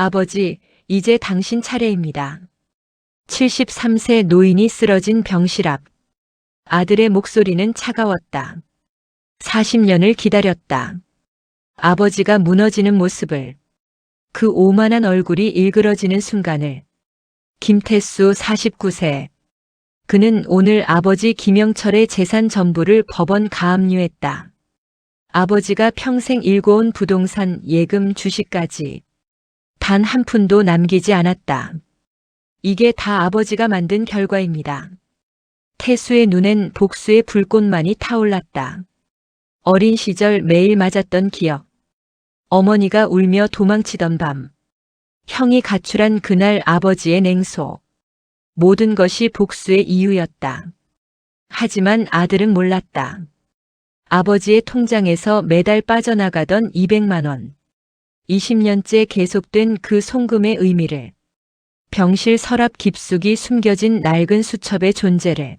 아버지, 이제 당신 차례입니다. 73세 노인이 쓰러진 병실 앞. 아들의 목소리는 차가웠다. 40년을 기다렸다. 아버지가 무너지는 모습을, 그 오만한 얼굴이 일그러지는 순간을. 김태수 49세. 그는 오늘 아버지 김영철의 재산 전부를 법원 가압류했다. 아버지가 평생 일궈온 부동산, 예금, 주식까지 단 한 푼도 남기지 않았다. 이게 다 아버지가 만든 결과입니다. 태수의 눈엔 복수의 불꽃만이 타올랐다. 어린 시절 매일 맞았던 기억. 어머니가 울며 도망치던 밤. 형이 가출한 그날 아버지의 냉소. 모든 것이 복수의 이유였다. 하지만 아들은 몰랐다. 아버지의 통장에서 매달 빠져나가던 200만 원. 20년째 계속된 그 송금의 의미를. 병실 서랍 깊숙이 숨겨진 낡은 수첩의 존재를.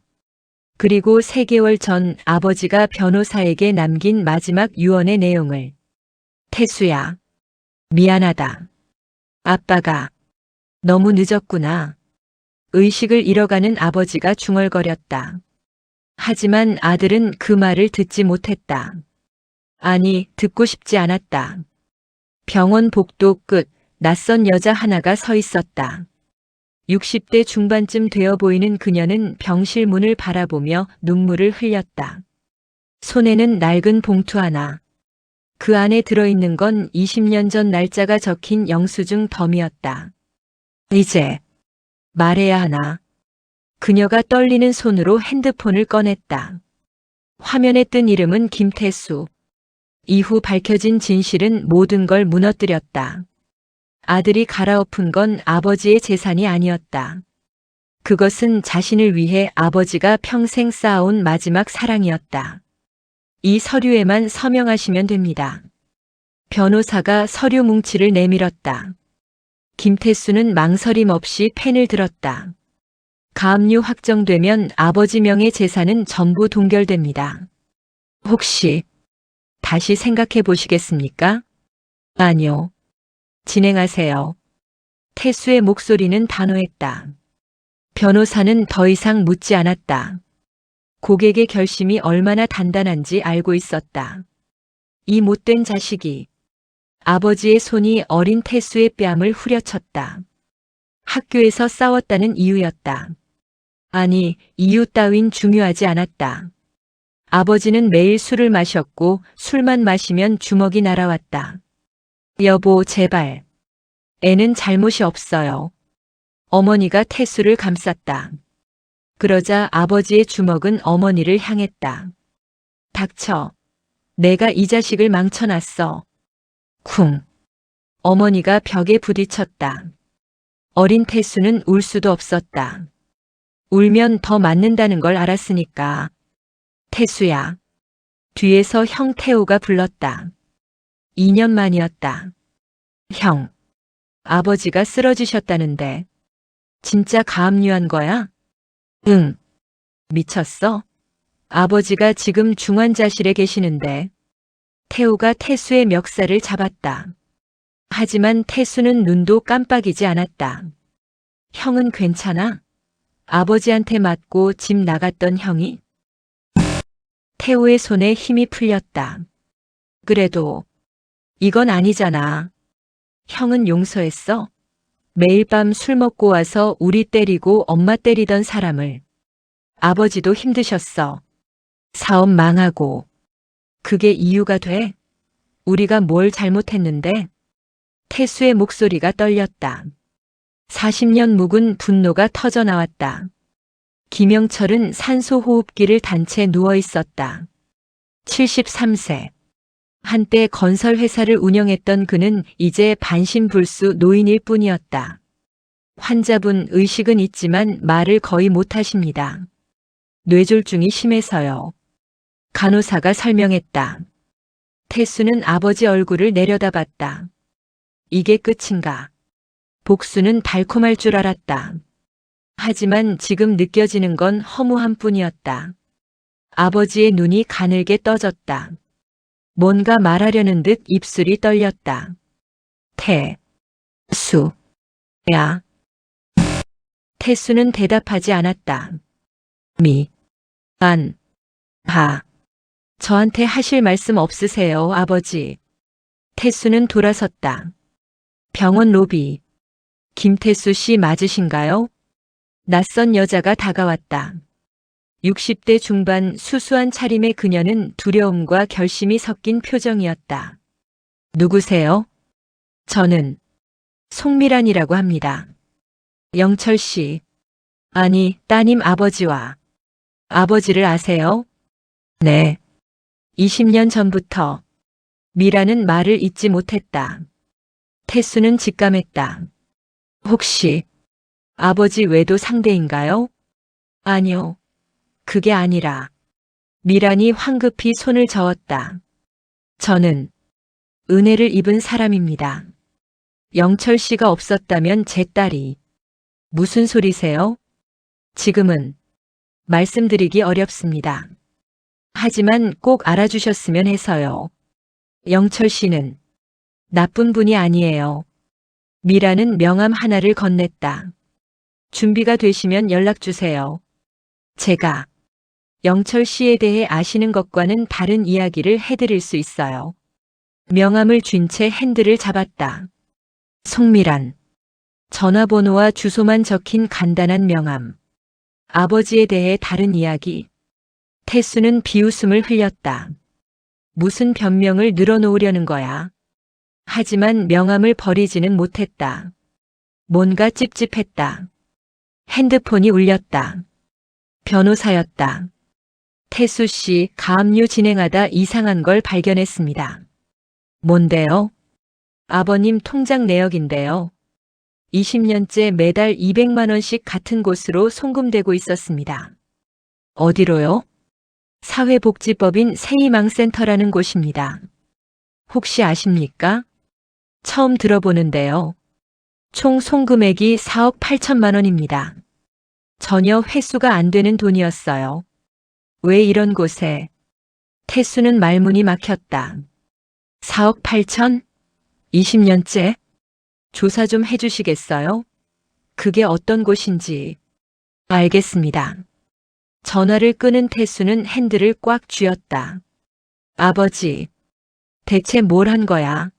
그리고 3개월 전 아버지가 변호사에게 남긴 마지막 유언의 내용을. 태수야, 미안하다. 아빠가 너무 늦었구나. 의식을 잃어가는 아버지가 중얼거렸다. 하지만 아들은 그 말을 듣지 못했다. 아니, 듣고 싶지 않았다. 병원 복도 끝, 낯선 여자 하나가 서 있었다. 60대 중반쯤 되어 보이는 그녀는 병실 문을 바라보며 눈물을 흘렸다. 손에는 낡은 봉투 하나. 그 안에 들어있는 건 20년 전 날짜가 적힌 영수증 덤이었다. 이제 말해야 하나. 그녀가 떨리는 손으로 핸드폰을 꺼냈다. 화면에 뜬 이름은 김태수. 이후 밝혀진 진실은 모든 걸 무너뜨렸다. 아들이 갈아엎은 건 아버지의 재산이 아니었다. 그것은 자신을 위해 아버지가 평생 쌓아온 마지막 사랑이었다. 이 서류에만 서명하시면 됩니다. 변호사가 서류 뭉치를 내밀었다. 김태수는 망설임 없이 펜을 들었다. 가압류 확정되면 아버지 명의 재산은 전부 동결됩니다. 혹시 다시 생각해 보시겠습니까? 아니요. 진행하세요. 태수의 목소리는 단호했다. 변호사는 더 이상 묻지 않았다. 고객의 결심이 얼마나 단단한지 알고 있었다. 이 못된 자식이. 아버지의 손이 어린 태수의 뺨을 후려쳤다. 학교에서 싸웠다는 이유였다. 아니, 이유 따윈 중요하지 않았다. 아버지는 매일 술을 마셨고 술만 마시면 주먹이 날아왔다. 여보, 제발. 애는 잘못이 없어요. 어머니가 태수를 감쌌다. 그러자 아버지의 주먹은 어머니를 향했다. 닥쳐. 내가 이 자식을 망쳐놨어. 쿵. 어머니가 벽에 부딪혔다. 어린 태수는 울 수도 없었다. 울면 더 맞는다는 걸 알았으니까. 태수야. 뒤에서 형 태호가 불렀다. 2년 만이었다. 형. 아버지가 쓰러지셨다는데. 진짜 가압류한 거야? 응. 미쳤어? 아버지가 지금 중환자실에 계시는데. 태호가 태수의 멱살을 잡았다. 하지만 태수는 눈도 깜빡이지 않았다. 형은 괜찮아? 아버지한테 맞고 집 나갔던 형이? 태호의 손에 힘이 풀렸다. 그래도 이건 아니잖아. 형은 용서했어? 매일 밤 술 먹고 와서 우리 때리고 엄마 때리던 사람을. 아버지도 힘드셨어. 사업 망하고. 그게 이유가 돼? 우리가 뭘 잘못했는데? 태수의 목소리가 떨렸다. 40년 묵은 분노가 터져 나왔다. 김영철은 산소호흡기를 단 채 누워 있었다. 73세. 한때 건설회사를 운영했던 그는 이제 반신불수 노인일 뿐이었다. 환자분 의식은 있지만 말을 거의 못하십니다. 뇌졸중이 심해서요. 간호사가 설명했다. 태수는 아버지 얼굴을 내려다봤다. 이게 끝인가? 복수는 달콤할 줄 알았다. 하지만 지금 느껴지는 건 허무함 뿐이었다. 아버지의 눈이 가늘게 떠졌다. 뭔가 말하려는 듯 입술이 떨렸다. 수, 야. 태수는 대답하지 않았다. 미, 안, 바. 저한테 하실 말씀 없으세요, 아버지. 태수는 돌아섰다. 병원 로비. 김태수 씨 맞으신가요? 낯선 여자가 다가왔다. 60대 중반 수수한 차림의 그녀는 두려움과 결심이 섞인 표정이었다. 누구세요? 저는 송미란이라고 합니다. 영철 씨. 아니, 따님 아버지와. 아버지를 아세요? 네. 20년 전부터. 미라는 말을 잇지 못했다. 태수는 직감했다. 혹시 아버지 외도 상대인가요? 아니요. 그게 아니라. 미란이 황급히 손을 저었다. 저는 은혜를 입은 사람입니다. 영철 씨가 없었다면 제 딸이. 무슨 소리세요? 지금은 말씀드리기 어렵습니다. 하지만 꼭 알아주셨으면 해서요. 영철 씨는 나쁜 분이 아니에요. 미라는 명함 하나를 건넸다. 준비가 되시면 연락 주세요. 제가 영철 씨에 대해 아시는 것과는 다른 이야기를 해드릴 수 있어요. 명함을 쥔 채 핸들을 잡았다. 송미란. 전화번호와 주소만 적힌 간단한 명함. 아버지에 대해 다른 이야기. 태수는 비웃음을 흘렸다. 무슨 변명을 늘어놓으려는 거야. 하지만 명함을 버리지는 못했다. 뭔가 찝찝했다. 핸드폰이 울렸다. 변호사였다. 태수 씨, 가압류 진행하다 이상한 걸 발견했습니다. 뭔데요? 아버님 통장 내역인데요. 20년째 매달 200만 원씩 같은 곳으로 송금되고 있었습니다. 어디로요? 사회복지법인 세희망센터라는 곳입니다. 혹시 아십니까? 처음 들어보는데요. 총 송금액이 4억 8천만 원입니다. 전혀 회수가 안 되는 돈이었어요. 왜 이런 곳에? 태수는 말문이 막혔다. 4억 8천? 20년째? 조사 좀 해주시겠어요? 그게 어떤 곳인지. 알겠습니다. 전화를 끄는 태수는 핸들을 꽉 쥐었다. 아버지, 대체 뭘 한 거야?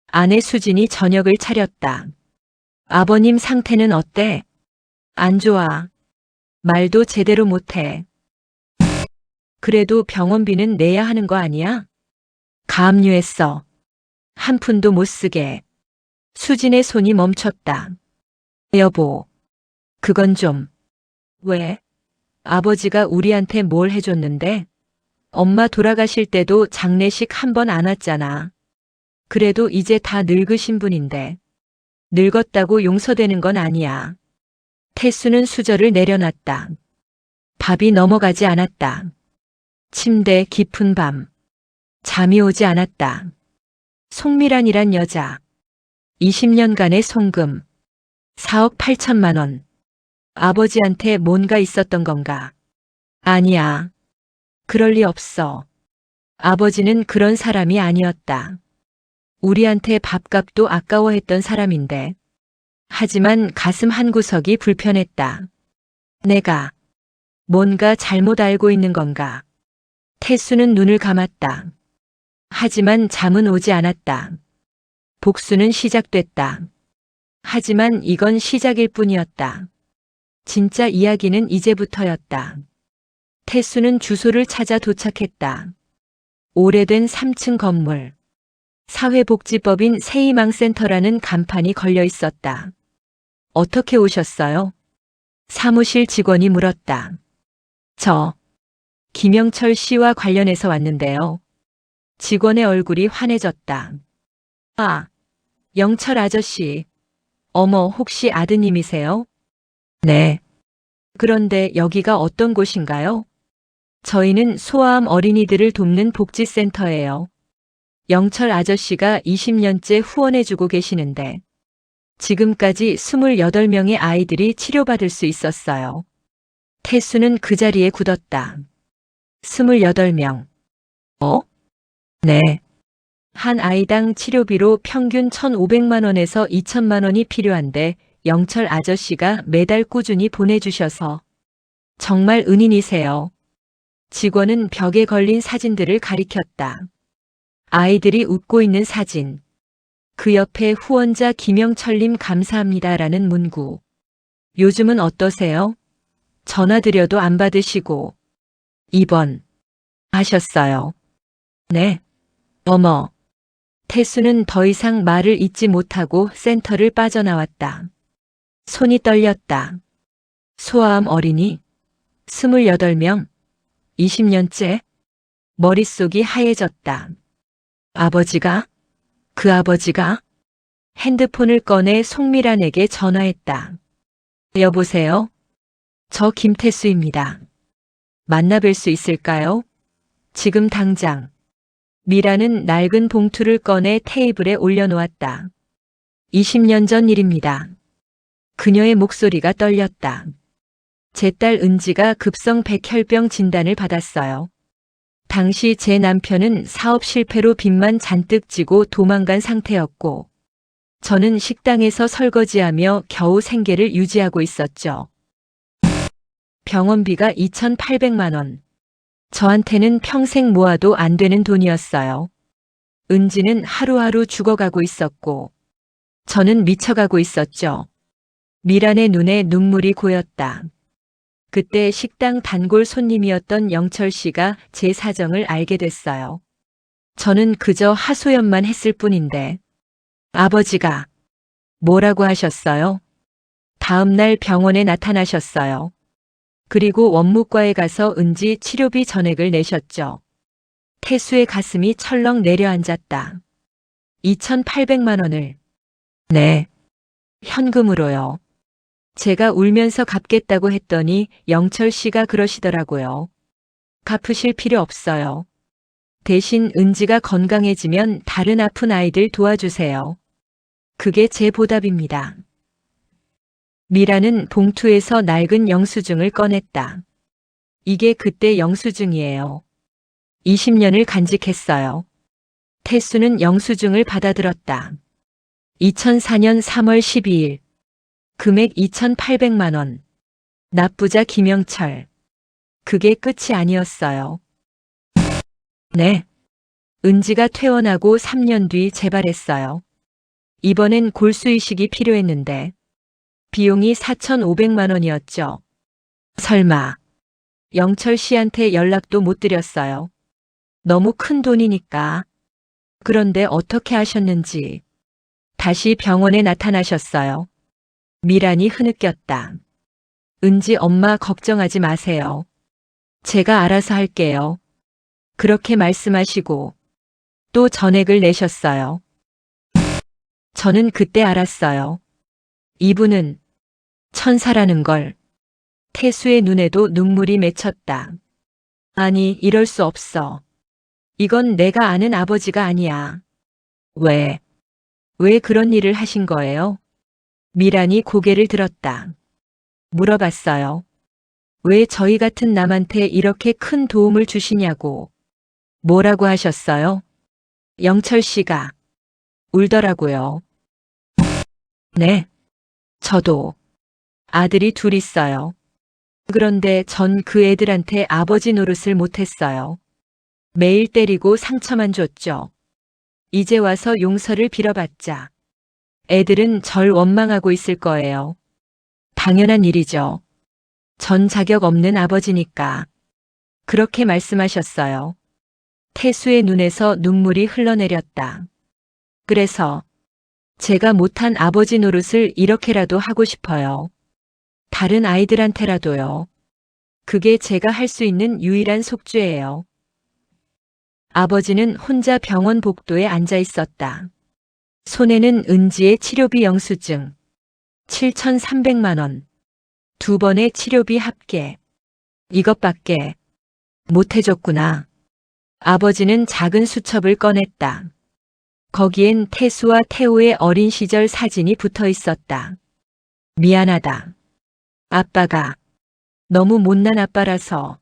아내 수진이 저녁을 차렸다. 아버님 상태는 어때? 안 좋아. 말도 제대로 못해. 그래도 병원비는 내야 하는 거 아니야? 가압류했어. 한 푼도 못 쓰게. 수진의 손이 멈췄다. 여보, 그건 좀. 왜? 아버지가 우리한테 뭘 해줬는데? 엄마 돌아가실 때도 장례식 한 번 안 왔잖아. 그래도 이제 다 늙으신 분인데. 늙었다고 용서되는 건 아니야. 태수는 수저를 내려놨다. 밥이 넘어가지 않았다. 침대 깊은 밤. 잠이 오지 않았다. 송미란이란 여자. 20년간의 송금. 4억 8천만 원. 아버지한테 뭔가 있었던 건가? 아니야. 그럴 리 없어. 아버지는 그런 사람이 아니었다. 우리한테 밥값도 아까워했던 사람인데. 하지만 가슴 한구석이 불편했다. 내가 뭔가 잘못 알고 있는 건가? 태수는 눈을 감았다. 하지만 잠은 오지 않았다. 복수는 시작됐다. 하지만 이건 시작일 뿐이었다. 진짜 이야기는 이제부터였다. 태수는 주소를 찾아 도착했다. 오래된 3층 건물. 사회복지법인 세희망센터라는 간판이 걸려 있었다. 어떻게 오셨어요? 사무실 직원이 물었다. 저, 김영철 씨와 관련해서 왔는데요. 직원의 얼굴이 환해졌다. 아, 영철 아저씨. 어머, 혹시 아드님이세요? 네. 그런데 여기가 어떤 곳인가요? 저희는 소아암 어린이들을 돕는 복지센터예요. 영철 아저씨가 20년째 후원해주고 계시는데 지금까지 28명의 아이들이 치료받을 수 있었어요. 태수는 그 자리에 굳었다. 28명. 어? 네. 한 아이당 치료비로 평균 1,500만 원에서 2천만 원이 필요한데 영철 아저씨가 매달 꾸준히 보내주셔서 정말 은인이세요. 직원은 벽에 걸린 사진들을 가리켰다. 아이들이 웃고 있는 사진. 그 옆에 후원자 김영철님 감사합니다라는 문구. 요즘은 어떠세요? 전화드려도 안 받으시고. 2번. 하셨어요. 네. 어머. 태수는 더 이상 말을 잇지 못하고 센터를 빠져나왔다. 손이 떨렸다. 소아암 어린이? 28명? 20년째? 머릿속이 하얘졌다. 아버지가? 그 아버지가? 핸드폰을 꺼내 송미란에게 전화했다. 여보세요? 저 김태수입니다. 만나뵐 수 있을까요? 지금 당장. 미라는 낡은 봉투를 꺼내 테이블에 올려놓았다. 20년 전 일입니다. 그녀의 목소리가 떨렸다. 제 딸 은지가 급성 백혈병 진단을 받았어요. 당시 제 남편은 사업 실패로 빚만 잔뜩 지고 도망간 상태였고, 저는 식당에서 설거지하며 겨우 생계를 유지하고 있었죠. 병원비가 2,800만 원. 저한테는 평생 모아도 안 되는 돈이었어요. 은지는 하루하루 죽어가고 있었고, 저는 미쳐가고 있었죠. 미란의 눈에 눈물이 고였다. 그때 식당 단골 손님이었던 영철 씨가 제 사정을 알게 됐어요. 저는 그저 하소연만 했을 뿐인데, 아버지가 뭐라고 하셨어요? 다음 날 병원에 나타나셨어요. 그리고 원무과에 가서 은지 치료비 전액을 내셨죠. 태수의 가슴이 철렁 내려앉았다. 2,800만 원을. 네. 현금으로요. 제가 울면서 갚겠다고 했더니 영철 씨가 그러시더라고요. 갚으실 필요 없어요. 대신 은지가 건강해지면 다른 아픈 아이들 도와주세요. 그게 제 보답입니다. 미라는 봉투에서 낡은 영수증을 꺼냈다. 이게 그때 영수증이에요. 20년을 간직했어요. 태수는 영수증을 받아들었다. 2004년 3월 12일. 금액 2,800만 원. 납부자 김영철. 그게 끝이 아니었어요. 네. 은지가 퇴원하고 3년 뒤 재발했어요. 이번엔 골수 이식이 필요했는데 비용이 4,500만 원이었죠. 설마 영철 씨한테 연락도 못 드렸어요. 너무 큰 돈이니까. 그런데 어떻게 하셨는지 다시 병원에 나타나셨어요. 미란이 흐느꼈다. 은지 엄마 걱정하지 마세요. 제가 알아서 할게요. 그렇게 말씀하시고 또 전액을 내셨어요. 저는 그때 알았어요. 이분은 천사라는 걸. 태수의 눈에도 눈물이 맺혔다. 아니, 이럴 수 없어. 이건 내가 아는 아버지가 아니야. 왜 그런 일을 하신 거예요? 미란이 고개를 들었다. 물어봤어요. 왜 저희 같은 남한테 이렇게 큰 도움을 주시냐고. 뭐라고 하셨어요? 영철 씨가 울더라고요. 네. 저도 아들이 둘 있어요. 그런데 전 그 애들한테 아버지 노릇을 못했어요. 매일 때리고 상처만 줬죠. 이제 와서 용서를 빌어봤자 애들은 절 원망하고 있을 거예요. 당연한 일이죠. 전 자격 없는 아버지니까. 그렇게 말씀하셨어요. 태수의 눈에서 눈물이 흘러내렸다. 그래서 제가 못한 아버지 노릇을 이렇게라도 하고 싶어요. 다른 아이들한테라도요. 그게 제가 할 수 있는 유일한 속죄예요. 아버지는 혼자 병원 복도에 앉아 있었다. 손에는 은지의 치료비 영수증 7,300만 원. 2번의 치료비 합계. 이것밖에 못 해줬구나. 아버지는 작은 수첩을 꺼냈다. 거기엔 태수와 태호의 어린 시절 사진이 붙어 있었다. 미안하다. 아빠가 너무 못난 아빠라서.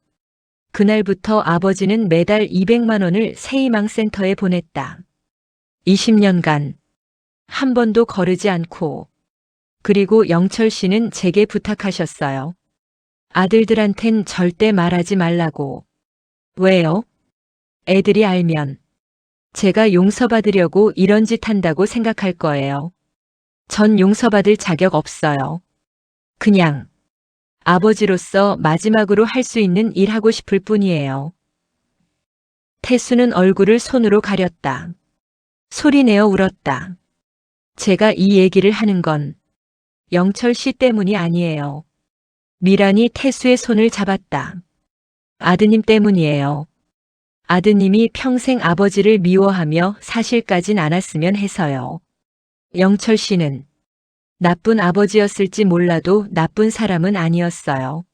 그날부터 아버지는 매달 200만 원을 새희망센터에 보냈다. 20년간 한 번도 거르지 않고, 그리고 영철 씨는 제게 부탁하셨어요. 아들들한텐 절대 말하지 말라고. 왜요? 애들이 알면 제가 용서받으려고 이런 짓 한다고 생각할 거예요. 전 용서받을 자격 없어요. 그냥 아버지로서 마지막으로 할 수 있는 일 하고 싶을 뿐이에요. 태수는 얼굴을 손으로 가렸다. 소리내어 울었다. 제가 이 얘기를 하는 건 영철 씨 때문이 아니에요. 미란이 태수의 손을 잡았다. 아드님 때문이에요. 아드님이 평생 아버지를 미워하며 사실까진 않았으면 해서요. 영철 씨는 나쁜 아버지였을지 몰라도 나쁜 사람은 아니었어요.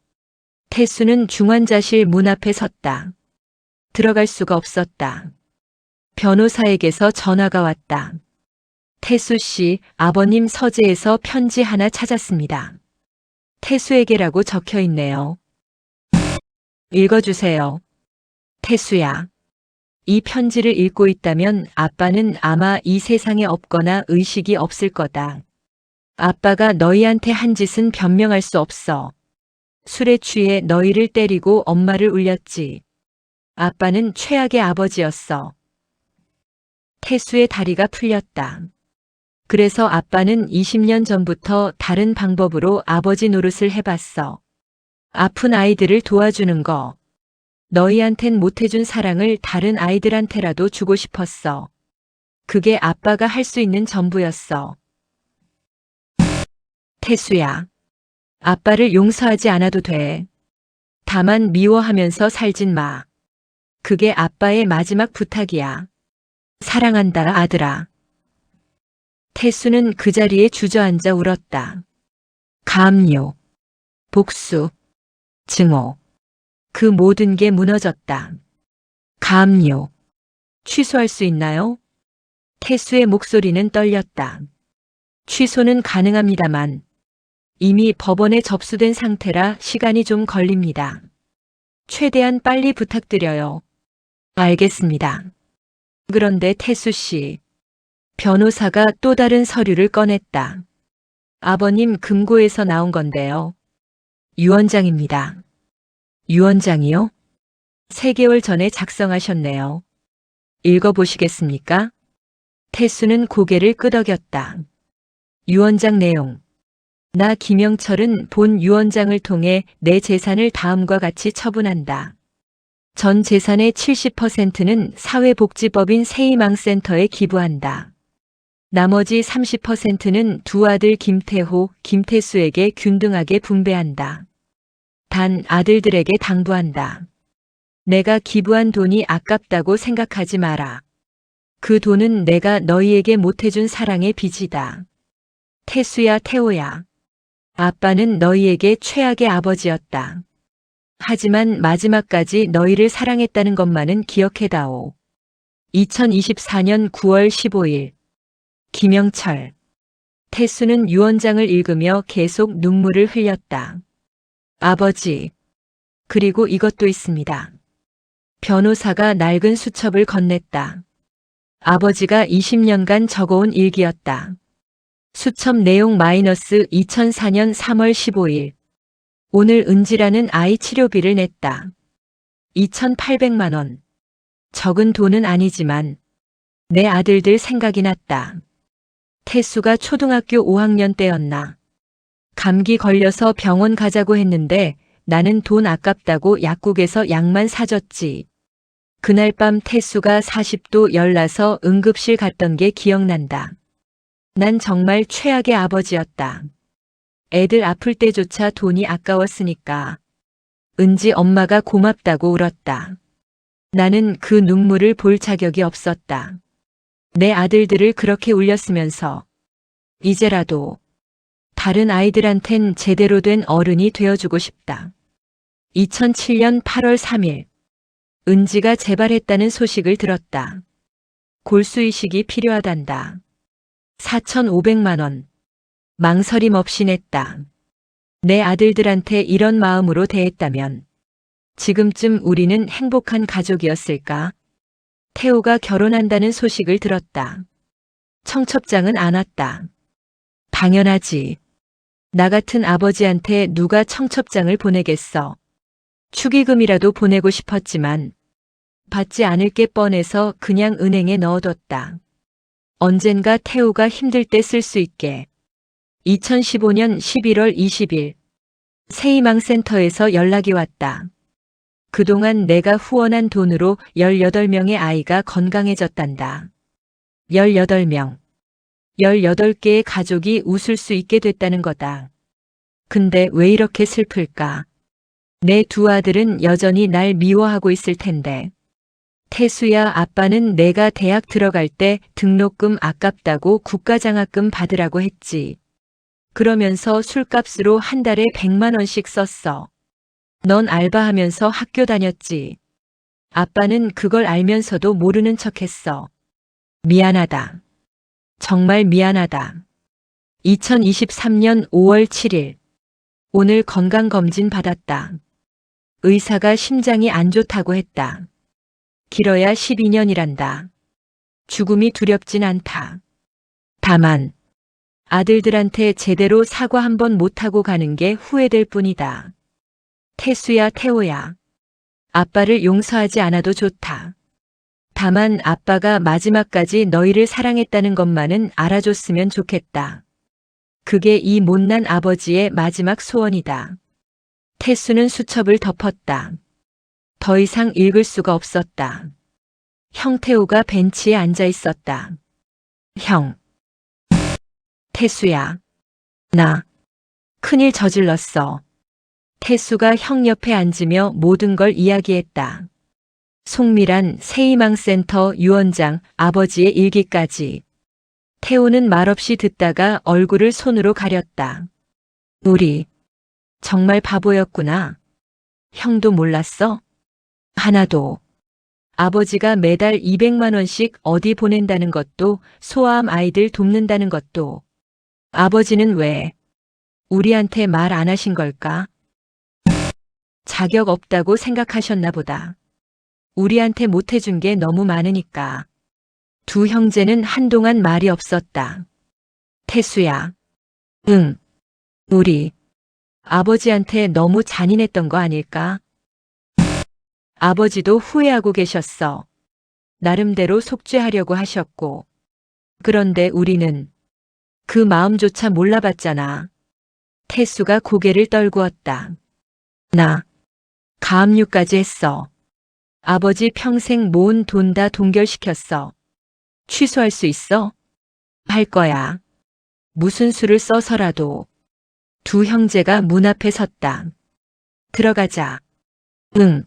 태수는 중환자실 문 앞에 섰다. 들어갈 수가 없었다. 변호사에게서 전화가 왔다. 태수 씨, 아버님 서재에서 편지 하나 찾았습니다. 태수에게라고 적혀 있네요. 읽어주세요. 태수야. 이 편지를 읽고 있다면 아빠는 아마 이 세상에 없거나 의식이 없을 거다. 아빠가 너희한테 한 짓은 변명할 수 없어. 술에 취해 너희를 때리고 엄마를 울렸지. 아빠는 최악의 아버지였어. 태수의 다리가 풀렸다. 그래서 아빠는 20년 전부터 다른 방법으로 아버지 노릇을 해봤어. 아픈 아이들을 도와주는 거. 너희한텐 못해준 사랑을 다른 아이들한테라도 주고 싶었어. 그게 아빠가 할 수 있는 전부였어. 태수야. 아빠를 용서하지 않아도 돼. 다만 미워하면서 살진 마. 그게 아빠의 마지막 부탁이야. 사랑한다, 아들아. 태수는 그 자리에 주저앉아 울었다. 가압류, 복수, 증오. 그 모든 게 무너졌다. 가압류. 취소할 수 있나요? 태수의 목소리는 떨렸다. 취소는 가능합니다만 이미 법원에 접수된 상태라 시간이 좀 걸립니다. 최대한 빨리 부탁드려요. 알겠습니다. 그런데 태수 씨, 변호사가 또 다른 서류를 꺼냈다. 아버님 금고에서 나온 건데요. 유언장입니다. 유언장이요? 3개월 전에 작성하셨네요. 읽어보시겠습니까? 태수는 고개를 끄덕였다. 유언장 내용. 나 김영철은 본 유언장을 통해 내 재산을 다음과 같이 처분한다. 전 재산의 70%는 사회복지법인 새희망센터에 기부한다. 나머지 30%는 두 아들 김태호, 김태수에게 균등하게 분배한다. 단 아들들에게 당부한다. 내가 기부한 돈이 아깝다고 생각하지 마라. 그 돈은 내가 너희에게 못해준 사랑의 빚이다. 태수야, 태호야. 아빠는 너희에게 최악의 아버지였다. 하지만 마지막까지 너희를 사랑했다는 것만은 기억해다오. 2024년 9월 15일. 김영철. 태수는 유언장을 읽으며 계속 눈물을 흘렸다. 아버지. 그리고 이것도 있습니다. 변호사가 낡은 수첩을 건넸다. 아버지가 20년간 적어온 일기였다. 수첩 내용 마이너스 2004년 3월 15일. 오늘 은지라는 아이 치료비를 냈다. 2,800만 원. 적은 돈은 아니지만 내 아들들 생각이 났다. 태수가 초등학교 5학년 때였나. 감기 걸려서 병원 가자고 했는데 나는 돈 아깝다고 약국에서 약만 사줬지. 그날 밤 태수가 40도 열나서 응급실 갔던 게 기억난다. 난 정말 최악의 아버지였다. 애들 아플 때조차 돈이 아까웠으니까. 은지 엄마가 고맙다고 울었다. 나는 그 눈물을 볼 자격이 없었다. 내 아들들을 그렇게 울렸으면서 이제라도 다른 아이들한텐 제대로 된 어른이 되어주고 싶다. 2007년 8월 3일. 은지가 재발했다는 소식을 들었다. 골수이식이 필요하단다. 4,500만 원. 망설임 없이 냈다. 내 아들들한테 이런 마음으로 대했다면 지금쯤 우리는 행복한 가족이었을까? 태호가 결혼한다는 소식을 들었다. 청첩장은 안 왔다. 당연하지. 나 같은 아버지한테 누가 청첩장을 보내겠어. 축의금이라도 보내고 싶었지만 받지 않을 게 뻔해서 그냥 은행에 넣어뒀다. 언젠가 태우가 힘들 때 쓸 수 있게. 2015년 11월 20일 새희망센터에서 연락이 왔다. 그동안 내가 후원한 돈으로 18명의 아이가 건강해졌단다. 18명. 18개의 가족이 웃을 수 있게 됐다는 거다. 근데 왜 이렇게 슬플까? 내 두 아들은 여전히 날 미워하고 있을 텐데. 태수야, 아빠는 내가 대학 들어갈 때 등록금 아깝다고 국가장학금 받으라고 했지. 그러면서 술값으로 한 달에 100만 원씩 썼어. 넌 알바하면서 학교 다녔지. 아빠는 그걸 알면서도 모르는 척했어. 미안하다. 정말 미안하다. 2023년 5월 7일. 오늘 건강검진 받았다. 의사가 심장이 안 좋다고 했다. 길어야 12년이란다. 죽음이 두렵진 않다. 다만 아들들한테 제대로 사과 한번 못하고 가는 게 후회될 뿐이다. 태수야, 태호야. 아빠를 용서하지 않아도 좋다. 다만 아빠가 마지막까지 너희를 사랑했다는 것만은 알아줬으면 좋겠다. 그게 이 못난 아버지의 마지막 소원이다. 태수는 수첩을 덮었다. 더 이상 읽을 수가 없었다. 형태호가 벤치에 앉아 있었다. 형. 태수야. 나. 큰일 저질렀어. 태수가 형 옆에 앉으며 모든 걸 이야기했다. 송미란 새희망센터 유원장 아버지의 일기까지. 태호는 말없이 듣다가 얼굴을 손으로 가렸다. 우리 정말 바보였구나. 형도 몰랐어? 하나도. 아버지가 매달 200만 원씩 어디 보낸다는 것도, 소아암 아이들 돕는다는 것도. 아버지는 왜 우리한테 말 안 하신 걸까? 자격 없다고 생각하셨나 보다. 우리한테 못해준 게 너무 많으니까. 두 형제는 한동안 말이 없었다. 태수야. 응. 우리 아버지한테 너무 잔인했던 거 아닐까? 아버지도 후회하고 계셨어. 나름대로 속죄하려고 하셨고. 그런데 우리는 그 마음조차 몰라봤잖아. 태수가 고개를 떨구었다. 나 가압류까지 했어. 아버지 평생 모은 돈 다 동결시켰어. 취소할 수 있어? 할 거야. 무슨 수를 써서라도. 두 형제가 문 앞에 섰다. 들어가자. 응.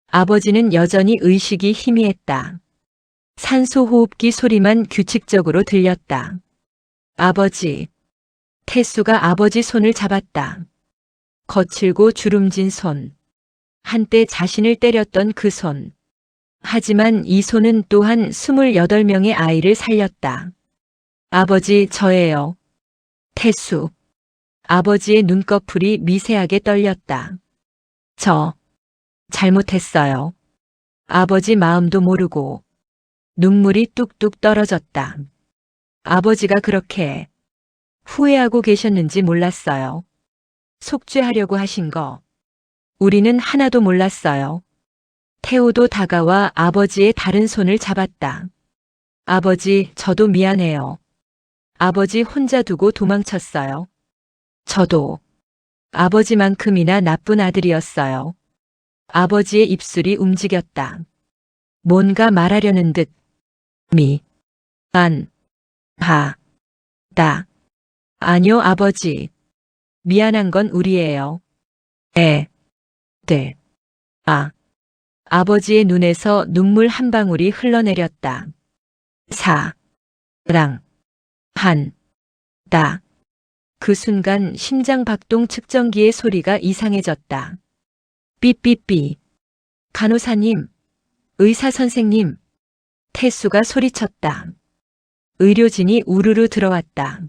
아버지는 여전히 의식이 희미했다. 산소 호흡기 소리만 규칙적으로 들렸다. 아버지. 태수가 아버지 손을 잡았다. 거칠고 주름진 손. 한때 자신을 때렸던 그 손. 하지만 이 손은 또한 28명의 아이를 살렸다. 아버지, 저예요. 태수. 아버지의 눈꺼풀이 미세하게 떨렸다. 저 잘못했어요. 아버지 마음도 모르고. 눈물이 뚝뚝 떨어졌다. 아버지가 그렇게 후회하고 계셨는지 몰랐어요. 속죄하려고 하신 거. 우리는 하나도 몰랐어요. 태호도 다가와 아버지의 다른 손을 잡았다. 아버지, 저도 미안해요. 아버지 혼자 두고 도망쳤어요. 저도 아버지만큼이나 나쁜 아들이었어요. 아버지의 입술이 움직였다. 뭔가 말하려는 듯. 다. 아니요, 아버지. 미안한 건 우리예요. 아버지의 눈에서 눈물 한 방울이 흘러내렸다. 그 순간 심장 박동 측정기의 소리가 이상해졌다. 삐삐삐. 간호사님, 의사 선생님. 태수가 소리쳤다. 의료진이 우르르 들어왔다.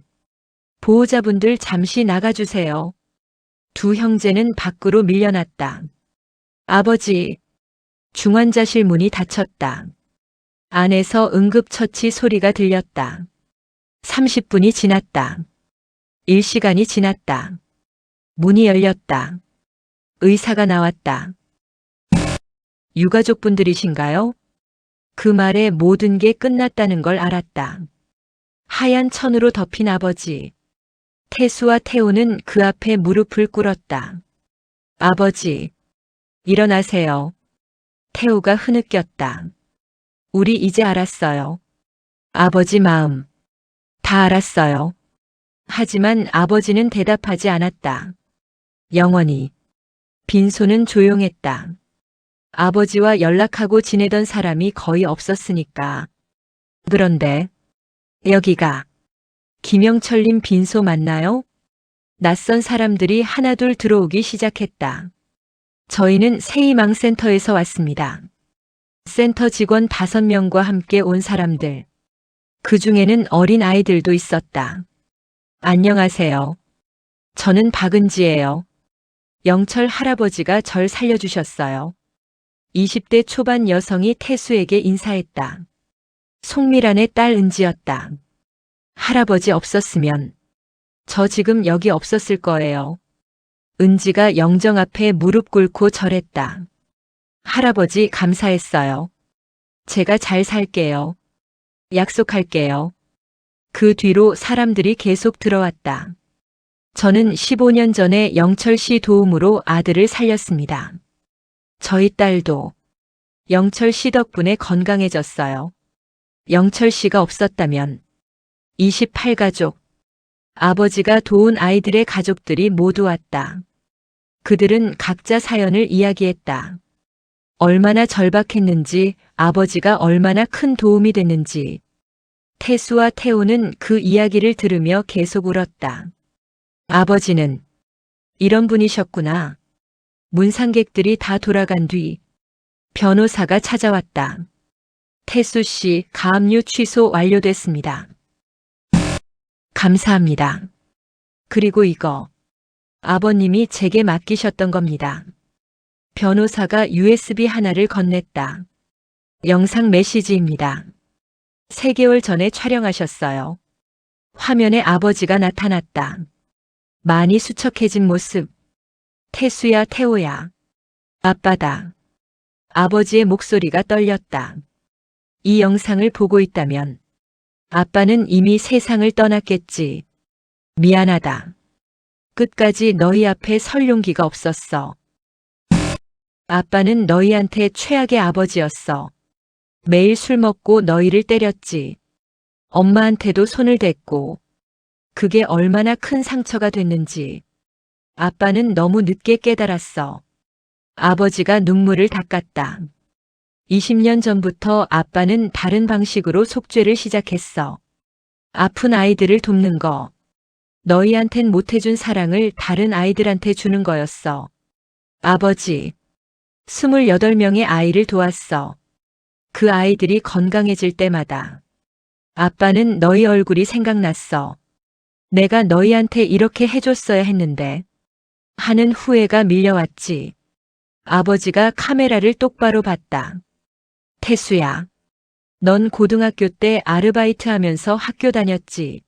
보호자분들 잠시 나가주세요. 두 형제는 밖으로 밀려났다. 아버지. 중환자실 문이 닫혔다. 안에서 응급처치 소리가 들렸다. 30분이 지났다. 1시간이 지났다. 문이 열렸다. 의사가 나왔다. 유가족분들이신가요? 그 말에 모든 게 끝났다는 걸 알았다. 하얀 천으로 덮인 아버지. 태수와 태호는 그 앞에 무릎을 꿇었다. 아버지, 일어나세요. 태호가 흐느꼈다. 우리 이제 알았어요. 아버지 마음. 다 알았어요. 하지만 아버지는 대답하지 않았다. 영원히. 빈소는 조용했다. 아버지와 연락하고 지내던 사람이 거의 없었으니까. 그런데 여기가 김영철님 빈소 맞나요? 낯선 사람들이 하나둘 들어오기 시작했다. 저희는 새희망센터에서 왔습니다. 센터 직원 5명과 함께 온 사람들. 그 중에는 어린 아이들도 있었다. 안녕하세요. 저는 박은지예요. 영철 할아버지가 절 살려주셨어요. 20대 초반 여성이 태수에게 인사했다. 송미란의 딸 은지였다. 할아버지 없었으면 저 지금 여기 없었을 거예요. 은지가 영정 앞에 무릎 꿇고 절했다. 할아버지 감사했어요. 제가 잘 살게요. 약속할게요. 그 뒤로 사람들이 계속 들어왔다. 저는 15년 전에 영철 씨 도움으로 아들을 살렸습니다. 저희 딸도 영철 씨 덕분에 건강해졌어요. 영철 씨가 없었다면 28가족, 아버지가 도운 아이들의 가족들이 모두 왔다. 그들은 각자 사연을 이야기했다. 얼마나 절박했는지, 아버지가 얼마나 큰 도움이 됐는지. 태수와 태호는 그 이야기를 들으며 계속 울었다. 아버지는 이런 분이셨구나. 문상객들이 다 돌아간 뒤 변호사가 찾아왔다. 태수 씨 가압류 취소 완료됐습니다. 감사합니다. 그리고 이거 아버님이 제게 맡기셨던 겁니다. 변호사가 USB 하나를 건넸다. 영상 메시지입니다. 3개월 전에 촬영하셨어요. 화면에 아버지가 나타났다. 많이 수척해진 모습. 태수야, 태호야. 아빠다. 아버지의 목소리가 떨렸다. 이 영상을 보고 있다면 아빠는 이미 세상을 떠났겠지. 미안하다. 끝까지 너희 앞에 설 용기가 없었어. 아빠는 너희한테 최악의 아버지였어. 매일 술 먹고 너희를 때렸지. 엄마한테도 손을 댔고. 그게 얼마나 큰 상처가 됐는지. 아빠는 너무 늦게 깨달았어. 아버지가 눈물을 닦았다. 20년 전부터 아빠는 다른 방식으로 속죄를 시작했어. 아픈 아이들을 돕는 거. 너희한텐 못해준 사랑을 다른 아이들한테 주는 거였어. 아버지, 28명의 아이를 도왔어. 그 아이들이 건강해질 때마다. 아빠는 너희 얼굴이 생각났어. 내가 너희한테 이렇게 해줬어야 했는데. 하는 후회가 밀려왔지. 아버지가 카메라를 똑바로 봤다. 태수야, 넌 고등학교 때 아르바이트 하면서 학교 다녔지.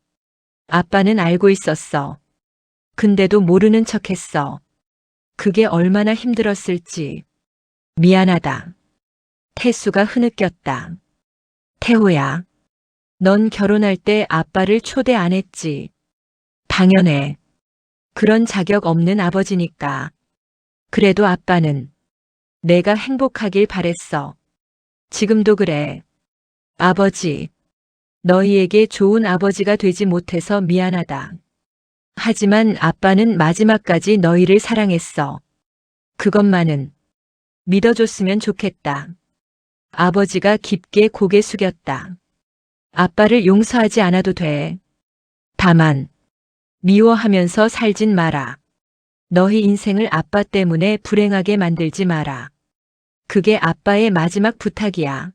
아빠는 알고 있었어. 근데도 모르는 척했어. 그게 얼마나 힘들었을지. 미안하다. 태수가 흐느꼈다. 태호야, 넌 결혼할 때 아빠를 초대 안 했지. 당연해. 그런 자격 없는 아버지니까. 그래도 아빠는 내가 행복하길 바랬어. 지금도 그래. 아버지, 너희에게 좋은 아버지가 되지 못해서 미안하다. 하지만 아빠는 마지막까지 너희를 사랑했어. 그것만은 믿어줬으면 좋겠다. 아버지가 깊게 고개 숙였다. 아빠를 용서하지 않아도 돼. 다만 미워하면서 살진 마라. 너희 인생을 아빠 때문에 불행하게 만들지 마라. 그게 아빠의 마지막 부탁이야.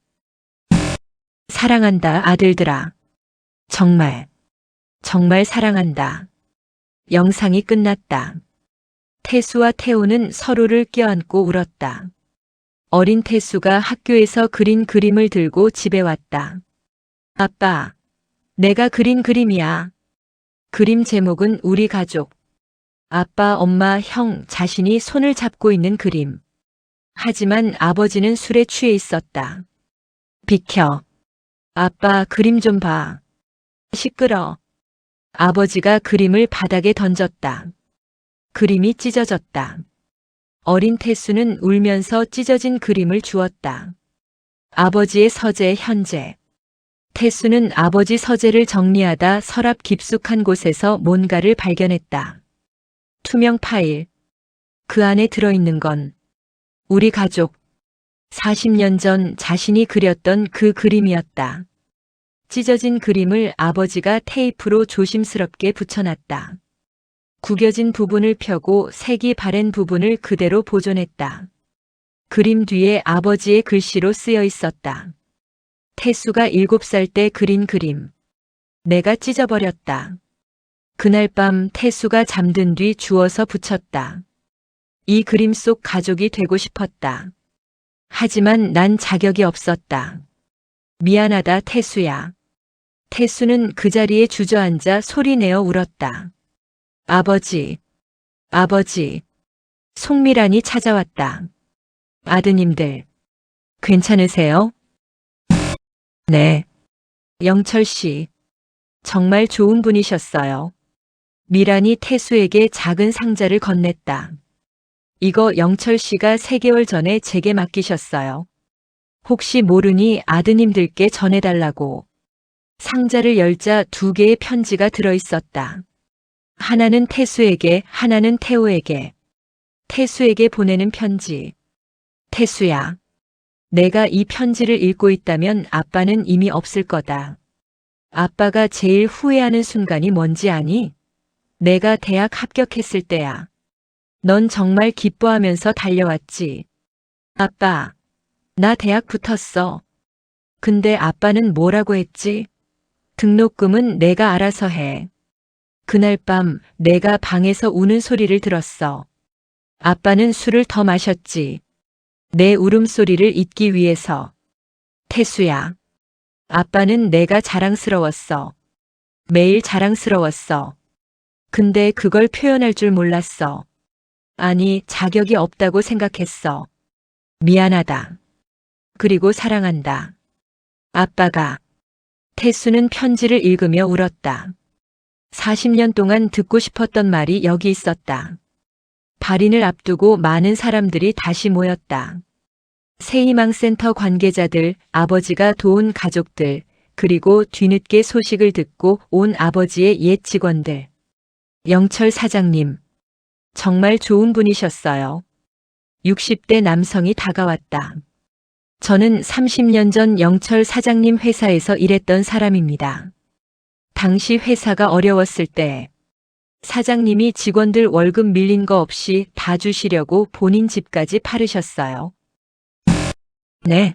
사랑한다, 아들들아. 정말, 정말 사랑한다. 영상이 끝났다. 태수와 태호는 서로를 껴안고 울었다. 어린 태수가 학교에서 그린 그림을 들고 집에 왔다. 아빠, 내가 그린 그림이야. 그림 제목은 우리 가족. 아빠, 엄마, 형, 자신이 손을 잡고 있는 그림. 하지만 아버지는 술에 취해 있었다. 비켜. 아빠, 그림 좀 봐. 시끄러. 아버지가 그림을 바닥에 던졌다. 그림이 찢어졌다. 어린 태수는 울면서 찢어진 그림을 주었다. 아버지의 서재 현재. 태수는 아버지 서재를 정리하다 서랍 깊숙한 곳에서 뭔가를 발견했다. 투명 파일. 그 안에 들어있는 건 우리 가족. 40년 전 자신이 그렸던 그 그림이었다. 찢어진 그림을 아버지가 테이프로 조심스럽게 붙여놨다. 구겨진 부분을 펴고 색이 바랜 부분을 그대로 보존했다. 그림 뒤에 아버지의 글씨로 쓰여 있었다. 태수가 7살 때 그린 그림. 내가 찢어버렸다. 그날 밤 태수가 잠든 뒤 주워서 붙였다. 이 그림 속 가족이 되고 싶었다. 하지만 난 자격이 없었다. 미안하다 태수야. 태수는 그 자리에 주저앉아 소리내어 울었다. 아버지, 아버지. 송미란이 찾아왔다. 아드님들, 괜찮으세요? 네. 영철 씨, 정말 좋은 분이셨어요. 미란이 태수에게 작은 상자를 건넸다. 이거 영철 씨가 3개월 전에 제게 맡기셨어요. 혹시 모르니 아드님들께 전해달라고. 상자를 열자 2개의 편지가 들어있었다. 하나는 태수에게, 하나는 태호에게. 태수에게 보내는 편지. 태수야. 내가 이 편지를 읽고 있다면 아빠는 이미 없을 거다. 아빠가 제일 후회하는 순간이 뭔지 아니? 내가 대학 합격했을 때야. 넌 정말 기뻐하면서 달려왔지. 아빠, 나 대학 붙었어. 근데 아빠는 뭐라고 했지? 등록금은 내가 알아서 해. 그날 밤 내가 방에서 우는 소리를 들었어. 아빠는 술을 더 마셨지. 내 울음소리를 잊기 위해서. 태수야. 아빠는 내가 자랑스러웠어. 매일 자랑스러웠어. 근데 그걸 표현할 줄 몰랐어. 아니, 자격이 없다고 생각했어. 미안하다. 그리고 사랑한다. 아빠가. 태수는 편지를 읽으며 울었다. 40년 동안 듣고 싶었던 말이 여기 있었다. 발인을 앞두고 많은 사람들이 다시 모였다. 새희망센터 관계자들, 아버지가 도운 가족들, 그리고 뒤늦게 소식을 듣고 온 아버지의 옛 직원들. 영철 사장님, 정말 좋은 분이셨어요. 60대 남성이 다가왔다. 저는 30년 전 영철 사장님 회사에서 일했던 사람입니다. 당시 회사가 어려웠을 때 사장님이 직원들 월급 밀린 거 없이 봐주시려고 본인 집까지 팔으셨어요. 네.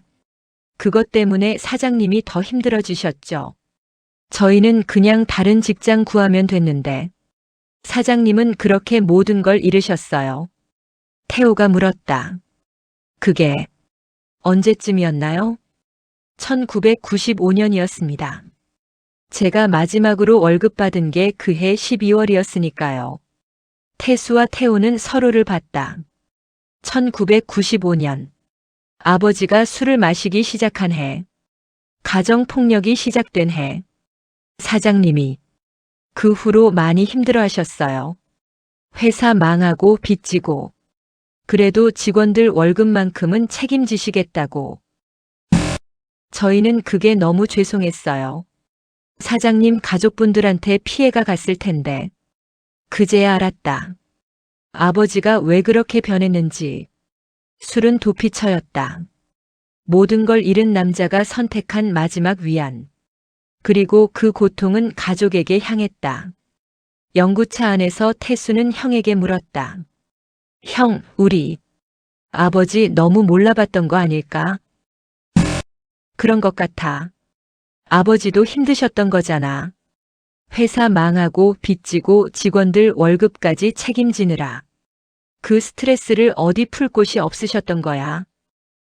그것 때문에 사장님이 더 힘들어지셨죠. 저희는 그냥 다른 직장 구하면 됐는데 사장님은 그렇게 모든 걸 잃으셨어요. 태호가 물었다. 그게 언제쯤이었나요? 1995년이었습니다. 제가 마지막으로 월급 받은 게 그해 12월이었으니까요. 태수와 태호는 서로를 봤다. 1995년. 아버지가 술을 마시기 시작한 해. 가정폭력이 시작된 해. 사장님이 그 후로 많이 힘들어하셨어요. 회사 망하고 빚지고. 그래도 직원들 월급만큼은 책임지시겠다고. 저희는 그게 너무 죄송했어요. 사장님 가족분들한테 피해가 갔을 텐데. 그제야 알았다. 아버지가 왜 그렇게 변했는지. 술은 도피처였다. 모든 걸 잃은 남자가 선택한 마지막 위안. 그리고 그 고통은 가족에게 향했다. 연구차 안에서 태수는 형에게 물었다. 형, 우리 아버지 너무 몰라봤던 거 아닐까? 그런 것 같아. 아버지도 힘드셨던 거잖아. 회사 망하고 빚지고 직원들 월급까지 책임지느라. 그 스트레스를 어디 풀 곳이 없으셨던 거야.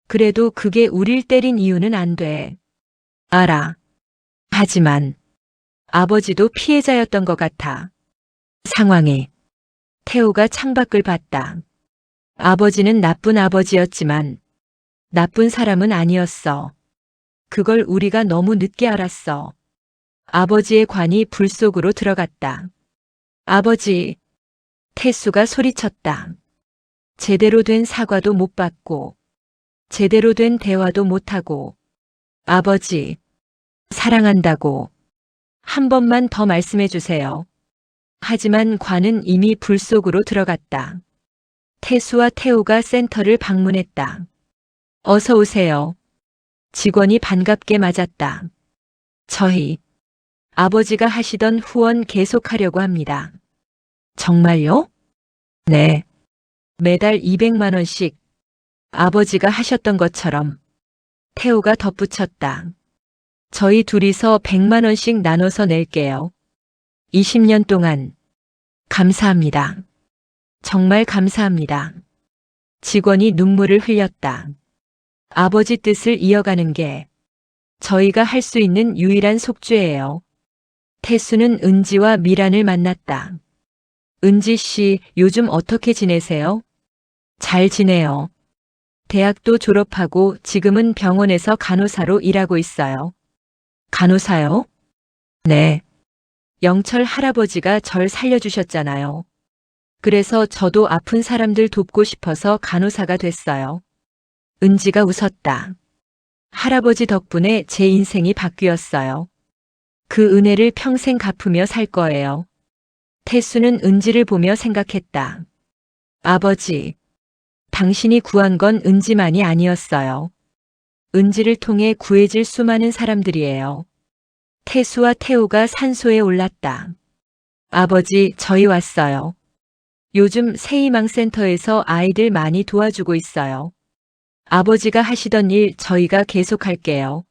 그래도 그게 우릴 때린 이유는 안 돼. 알아. 하지만 아버지도 피해자였던 것 같아. 상황에 태호가 창밖을 봤다. 아버지는 나쁜 아버지였지만 나쁜 사람은 아니었어. 그걸 우리가 너무 늦게 알았어. 아버지의 관이 불 속으로 들어갔다. 아버지, 태수가 소리쳤다. 제대로 된 사과도 못 받고, 제대로 된 대화도 못하고, 아버지, 사랑한다고 한 번만 더 말씀해 주세요. 하지만 관은 이미 불 속으로 들어갔다. 태수와 태호가 센터를 방문했다. 어서 오세요. 직원이 반갑게 맞았다. 저희 아버지가 하시던 후원 계속하려고 합니다. 정말요? 네. 매달 200만 원씩 아버지가 하셨던 것처럼. 태호가 덧붙였다. 저희 둘이서 100만 원씩 나눠서 낼게요. 20년 동안 감사합니다. 정말 감사합니다. 직원이 눈물을 흘렸다. 아버지 뜻을 이어가는 게 저희가 할 수 있는 유일한 속죄예요. 태수는 은지와 미란을 만났다. 은지 씨, 요즘 어떻게 지내세요? 잘 지내요. 대학도 졸업하고 지금은 병원에서 간호사로 일하고 있어요. 간호사요? 네. 영철 할아버지가 절 살려주셨잖아요. 그래서 저도 아픈 사람들 돕고 싶어서 간호사가 됐어요. 은지가 웃었다. 할아버지 덕분에 제 인생이 바뀌었어요. 그 은혜를 평생 갚으며 살 거예요. 태수는 은지를 보며 생각했다. 아버지, 당신이 구한 건 은지만이 아니었어요. 은지를 통해 구해질 수많은 사람들이에요. 태수와 태호가 산소에 올랐다. 아버지, 저희 왔어요. 요즘 새희망센터에서 아이들 많이 도와주고 있어요. 아버지가 하시던 일 저희가 계속할게요.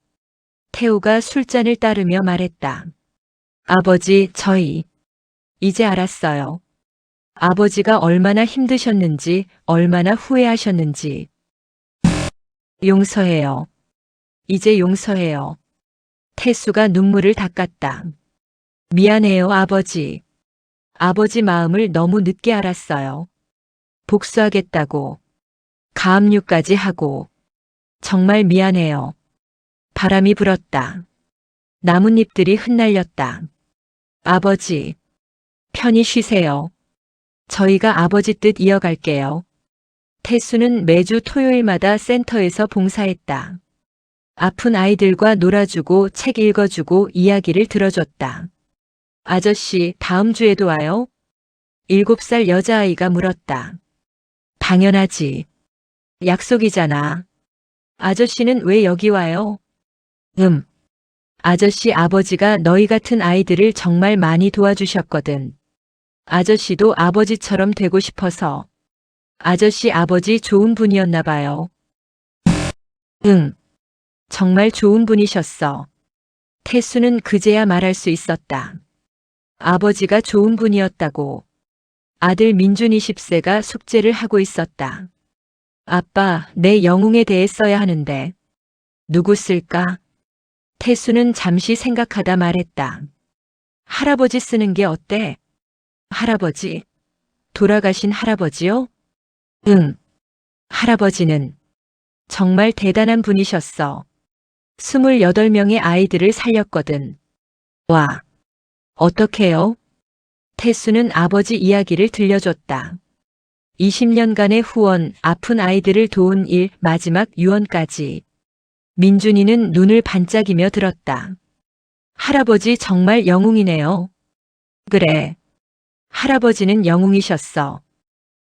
태호가 술잔을 따르며 말했다. 아버지, 저희 이제 알았어요. 아버지가 얼마나 힘드셨는지, 얼마나 후회하셨는지. 용서해요. 이제 용서해요. 태수가 눈물을 닦았다. 미안해요, 아버지. 아버지 마음을 너무 늦게 알았어요. 복수하겠다고. 가압류까지 하고. 정말 미안해요. 바람이 불었다. 나뭇잎들이 흩날렸다. 아버지, 편히 쉬세요. 저희가 아버지 뜻 이어갈게요. 태수는 매주 토요일마다 센터에서 봉사했다. 아픈 아이들과 놀아주고 책 읽어주고 이야기를 들어줬다. 아저씨, 다음 주에도 와요? 7살 여자아이가 물었다. 당연하지. 약속이잖아. 아저씨는 왜 여기 와요? 아저씨 아버지가 너희 같은 아이들을 정말 많이 도와주셨거든. 아저씨도 아버지처럼 되고 싶어서. 아저씨 아버지 좋은 분이었나 봐요. 정말 좋은 분이셨어. 태수는 그제야 말할 수 있었다. 아버지가 좋은 분이었다고. 아들 민준 20세가 숙제를 하고 있었다. 아빠, 내 영웅에 대해 써야 하는데. 누구 쓸까? 태수는 잠시 생각하다 말했다. 할아버지 쓰는 게 어때? 할아버지? 돌아가신 할아버지요? 할아버지는 정말 대단한 분이셨어. 28명의 아이들을 살렸거든. 와, 어떡해요? 태수는 아버지 이야기를 들려줬다. 20년간의 후원, 아픈 아이들을 도운 일, 마지막 유언까지. 민준이는 눈을 반짝이며 들었다. 할아버지 정말 영웅이네요. 그래. 할아버지는 영웅이셨어.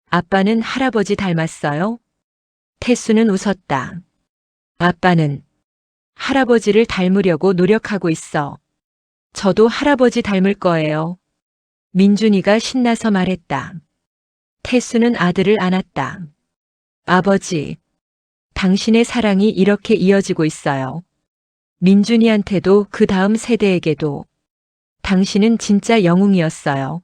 아빠는 할아버지 닮았어요? 태수는 웃었다. 아빠는 할아버지를 닮으려고 노력하고 있어. 저도 할아버지 닮을 거예요. 민준이가 신나서 말했다. 태수는 아들을 안았다. 아버지, 당신의 사랑이 이렇게 이어지고 있어요. 민준이한테도 그 다음 세대에게도. 당신은 진짜 영웅이었어요.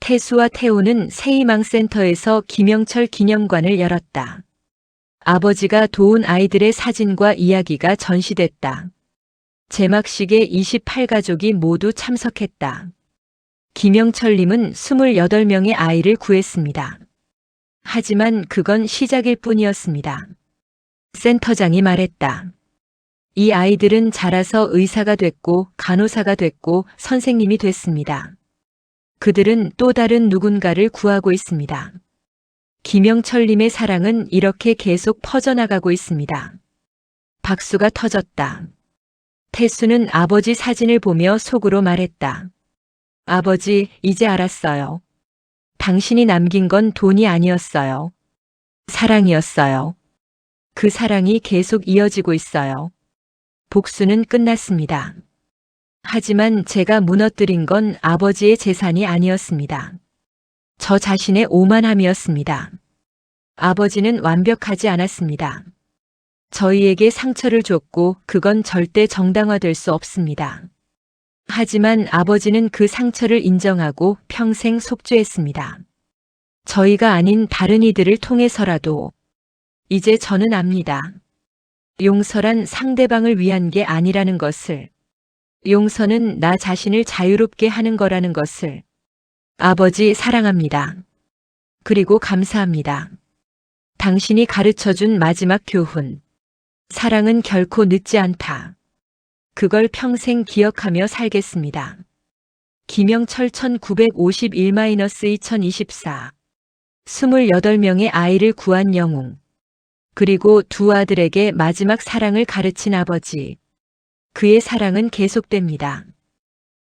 태수와 태호는 새희망센터에서 김영철 기념관을 열었다. 아버지가 도운 아이들의 사진과 이야기가 전시됐다. 제막식에 28가족이 모두 참석했다. 김영철님은 28명의 아이를 구했습니다. 하지만 그건 시작일 뿐이었습니다. 센터장이 말했다. 이 아이들은 자라서 의사가 됐고 간호사가 됐고 선생님이 됐습니다. 그들은 또 다른 누군가를 구하고 있습니다. 김영철님의 사랑은 이렇게 계속 퍼져나가고 있습니다. 박수가 터졌다. 태수는 아버지 사진을 보며 속으로 말했다. 아버지, 이제 알았어요. 당신이 남긴 건 돈이 아니었어요. 사랑이었어요. 그 사랑이 계속 이어지고 있어요. 복수는 끝났습니다. 하지만 제가 무너뜨린 건 아버지의 재산이 아니었습니다. 저 자신의 오만함이었습니다. 아버지는 완벽하지 않았습니다. 저희에게 상처를 줬고 그건 절대 정당화될 수 없습니다. 하지만 아버지는 그 상처를 인정하고 평생 속죄했습니다. 저희가 아닌 다른 이들을 통해서라도 이제 저는 압니다. 용서란 상대방을 위한 게 아니라는 것을, 용서는 나 자신을 자유롭게 하는 거라는 것을. 아버지 사랑합니다. 그리고 감사합니다. 당신이 가르쳐준 마지막 교훈. 사랑은 결코 늦지 않다. 그걸 평생 기억하며 살겠습니다. 김영철 1951-2024 28명의 아이를 구한 영웅. 그리고 두 아들에게 마지막 사랑을 가르친 아버지. 그의 사랑은 계속됩니다.